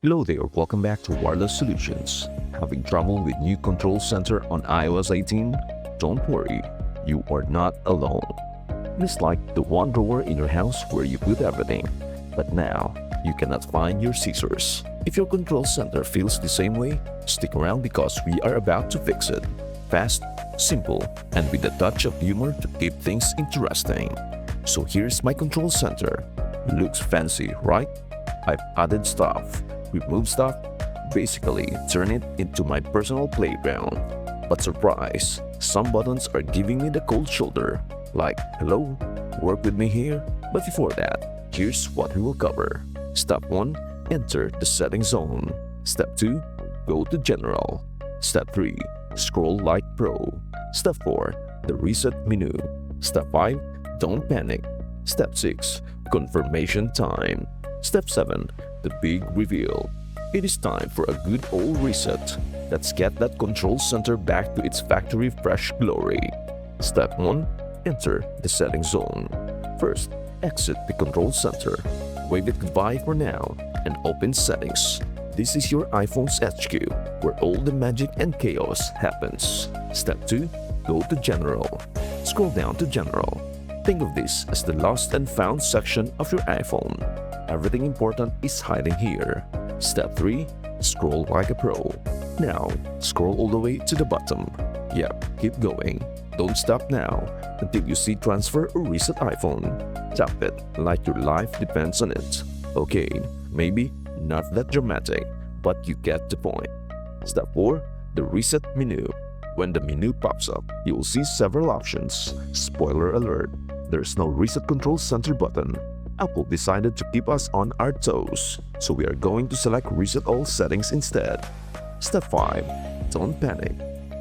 Hello there, welcome back to Wireless Solutions. Having trouble with new control center on iOS 18? Don't worry, you are not alone. It's like the one drawer in your house where you put everything, but now you cannot find your scissors. If your control center feels the same way, stick around because we are about to fix it. Fast, simple, and with a touch of humor to keep things interesting. So here's my control center. Looks fancy, right? I've added stuff, removed stuff, basically turn it into my personal playground. But surprise, some buttons are giving me the cold shoulder, like hello, work with me here. But before that, here's what we will cover. Step 1, enter the settings zone. Step 2, go to general. Step 3, scroll like pro. Step 4, the reset menu. Step 5, don't panic. Step 6, confirmation time. Step 7, the big reveal. It is time for a good old reset. Let's get that control center back to its factory fresh glory. Step 1, enter the settings zone. First, exit the control center. Wave it goodbye for now and open settings. This is your iPhone's HQ, where all the magic and chaos happens. Step 2, go to general. Scroll down to general. Think of this as the lost and found section of your iPhone. Everything important is hiding here. Step 3, scroll like a pro. Now, scroll all the way to the bottom. Yep, keep going. Don't stop now until you see transfer or reset iPhone. Tap it like your life depends on it. Okay, maybe not that dramatic, but you get the point. Step 4, the reset menu. When the menu pops up, you will see several options. Spoiler alert, there's no reset control center button. Apple decided to keep us on our toes, so we are going to select reset all settings instead. Step 5, don't panic.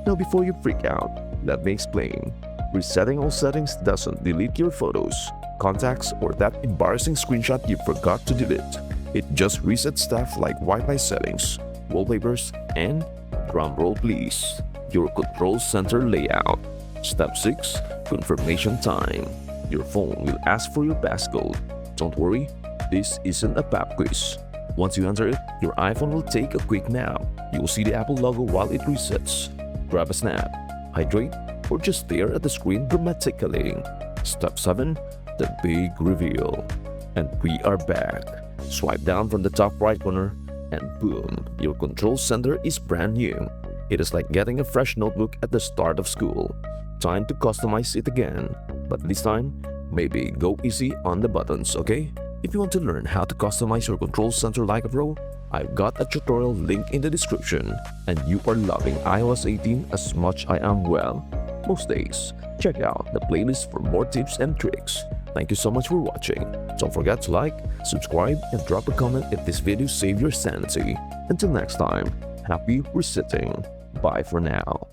Now before you freak out, let me explain. Resetting all settings doesn't delete your photos, contacts, or that embarrassing screenshot you forgot to delete. It just resets stuff like Wi-Fi settings, wallpapers, and, drumroll please, your control center layout. Step 6, confirmation time. Your phone will ask for your passcode. Don't worry, this isn't a pop quiz. Once you enter it, your iPhone will take a quick nap. You will see the Apple logo while it resets. Grab a snap, hydrate, or just stare at the screen dramatically. Step 7, the big reveal. And we are back. Swipe down from the top right corner, and boom, your control center is brand new. It is like getting a fresh notebook at the start of school. Time to customize it again, but this time, maybe go easy on the buttons, okay? If you want to learn how to customize your control center like a pro, I've got a tutorial link in the description. And you are loving iOS 18 as much I am, well, most days. Check out the playlist for more tips and tricks. Thank you so much for watching. Don't forget to like, subscribe, and drop a comment if this video saved your sanity. Until next time, happy resetting. Bye for now.